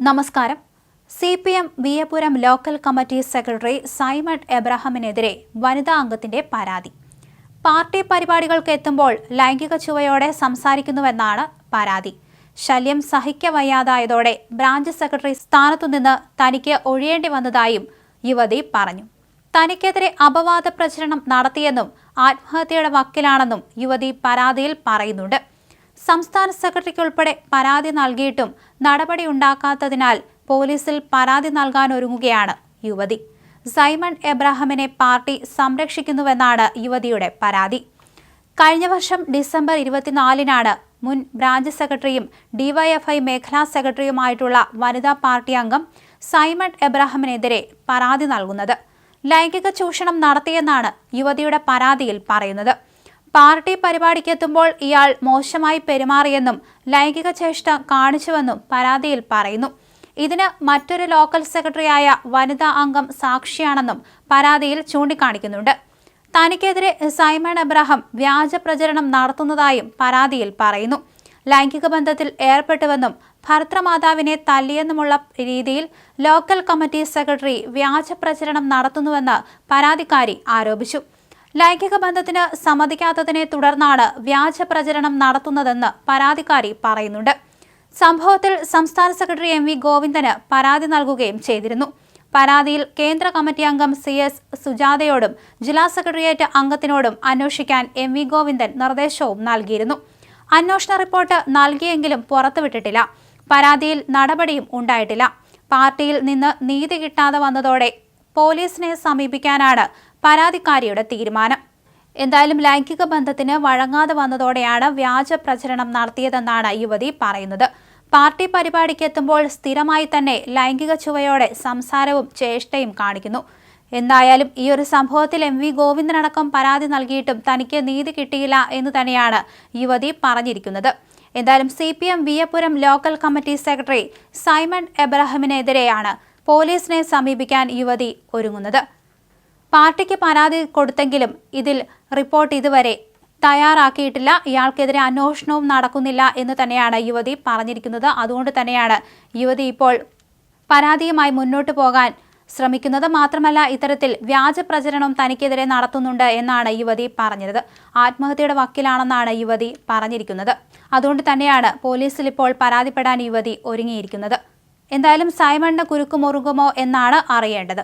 നമസ്കാരം. CPM Viyapuram local committee secretary Simon എബ്രഹാമിനെതിരെ വനിതാ അംഗത്തിന്റെ പരാതി. പാർട്ടി പരിപാടികൾക്ക് എത്തുമ്പോൾ ലൈംഗിക ചുവയോടെ സംസാരിക്കുന്നുവെന്നാണ് പരാതി. ശല്യം സഹിക്കവയ്യാതായതോടെ ബ്രാഞ്ച് സെക്രട്ടറി സ്ഥാനത്തുനിന്ന് തനിക്ക് ഒഴിയേണ്ടി വന്നതായും യുവതി പറഞ്ഞു. തനിക്കെതിരെ അപവാദ പ്രചരണം നടത്തിയെന്നും ആത്മഹത്യയുടെ വക്കിലാണെന്നും യുവതി പരാതിയിൽ പറയുന്നുണ്ട്. സംസ്ഥാന സെക്രട്ടറിക്കുൾപ്പെടെ പരാതി നൽകിയിട്ടും നടപടിയുണ്ടാക്കാത്തതിനാൽ പോലീസിൽ പരാതി നൽകാനൊരുങ്ങുകയാണ് യുവതി. സൈമൺ എബ്രഹാമിനെ പാർട്ടി സംരക്ഷിക്കുന്നുവെന്നാണ് യുവതിയുടെ പരാതി. കഴിഞ്ഞ വർഷം ഡിസംബർ 24-നാണ് മുൻ ബ്രാഞ്ച് സെക്രട്ടറിയും DYFI മേഖലാ സെക്രട്ടറിയുമായിട്ടുള്ള വനിതാ പാർട്ടി അംഗം സൈമൺ എബ്രഹാമിനെതിരെ പരാതി നൽകുന്നത്. ലൈംഗിക ചൂഷണം നടത്തിയെന്നാണ് യുവതിയുടെ പരാതിയിൽ പറയുന്നത്. പാർട്ടി പരിപാടിക്കെത്തുമ്പോൾ ഇയാൾ മോശമായി പെരുമാറിയെന്നും ലൈംഗിക ചേഷ്ട കാണിച്ചുവെന്നും പരാതിയിൽ പറയുന്നു. ഇതിന് മറ്റൊരു ലോക്കൽ സെക്രട്ടറിയായ വനിതാ അംഗം സാക്ഷിയാണെന്നും പരാതിയിൽ ചൂണ്ടിക്കാണിക്കുന്നുണ്ട്. തനിക്കെതിരെ സൈമൺ എബ്രഹാം വ്യാജ പ്രചരണം നടത്തുന്നതായും പരാതിയിൽ പറയുന്നു. ലൈംഗിക ബന്ധത്തിൽ ഏർപ്പെട്ടുവെന്നും ഭർത്തൃമാതാവിനെ തല്ലിയെന്നുമുള്ള രീതിയിൽ ലോക്കൽ കമ്മിറ്റി സെക്രട്ടറി വ്യാജ പ്രചരണം നടത്തുന്നുവെന്ന് പരാതിക്കാരി ആരോപിച്ചു. ലൈംഗിക ബന്ധത്തിന് സമ്മതിക്കാത്തതിനെ തുടർന്നാണ് വ്യാജ പ്രചരണം നടത്തുന്നതെന്ന് പരാതിക്കാരി പറയുന്നുണ്ട്. സംഭവത്തിൽ സംസ്ഥാന സെക്രട്ടറി MV ഗോവിന്ദന് പരാതി നൽകുകയും ചെയ്തിരുന്നു. പരാതിയിൽ കേന്ദ്ര കമ്മിറ്റി അംഗം CS സുജാതയോടും ജില്ലാ സെക്രട്ടേറിയറ്റ് അംഗത്തിനോടും അന്വേഷിക്കാൻ MV ഗോവിന്ദൻ നിർദ്ദേശവും നൽകിയിരുന്നു. അന്വേഷണ റിപ്പോർട്ട് നൽകിയെങ്കിലും പുറത്തുവിട്ടിട്ടില്ല. പരാതിയിൽ നടപടിയും ഉണ്ടായിട്ടില്ല. പാർട്ടിയിൽ നിന്ന് നീതി കിട്ടാതെ വന്നതോടെ പോലീസിനെ സമീപിക്കാനാണ് പരാതിക്കാരിയുടെ തീരുമാനം. എന്തായാലും ലൈംഗിക ബന്ധത്തിന് വഴങ്ങാതെ വന്നതോടെയാണ് വ്യാജ പ്രചരണം നടത്തിയതെന്നാണ് യുവതി പറയുന്നത്. പാർട്ടി പരിപാടിക്ക് എത്തുമ്പോൾ സ്ഥിരമായി തന്നെ ലൈംഗിക ചുവയോടെ സംസാരവും ചേഷ്ടയും കാണിക്കുന്നു. എന്തായാലും ഈ ഒരു സംഭവത്തിൽ MV ഗോവിന്ദനടക്കം പരാതി നൽകിയിട്ടും തനിക്ക് നീതി കിട്ടിയില്ല എന്ന് തന്നെയാണ് യുവതി പറഞ്ഞിരിക്കുന്നത്. എന്തായാലും CPM Viyapuram local committee secretary Simon എബ്രഹാമിനെതിരെയാണ് പോലീസിനെ സമീപിക്കാൻ യുവതി ഒരുങ്ങുന്നത്. പാർട്ടിക്ക് പരാതി കൊടുത്തെങ്കിലും ഇതിൽ റിപ്പോർട്ട് ഇതുവരെ തയ്യാറാക്കിയിട്ടില്ല. ഇയാൾക്കെതിരെ അന്വേഷണവും നടക്കുന്നില്ല എന്ന് തന്നെയാണ് യുവതി പറഞ്ഞിരിക്കുന്നത്. അതുകൊണ്ട് തന്നെയാണ് യുവതി ഇപ്പോൾ പരാതിയുമായി മുന്നോട്ട് പോകാൻ ശ്രമിക്കുന്നത്. മാത്രമല്ല, ഇത്തരത്തിൽ വ്യാജ പ്രചരണം തനിക്കെതിരെ നടത്തുന്നുണ്ട് എന്നാണ് യുവതി പറഞ്ഞത്. ആത്മഹത്യയുടെ വക്കിലാണെന്നാണ് യുവതി പറഞ്ഞിരിക്കുന്നത്. അതുകൊണ്ട് തന്നെയാണ് പോലീസിൽ ഇപ്പോൾ പരാതിപ്പെടാൻ യുവതി ഒരുങ്ങിയിരിക്കുന്നത്. എന്തായാലും സൈമണിന് കുരുക്കുമുറുകുമോ എന്നാണ് അറിയേണ്ടത്.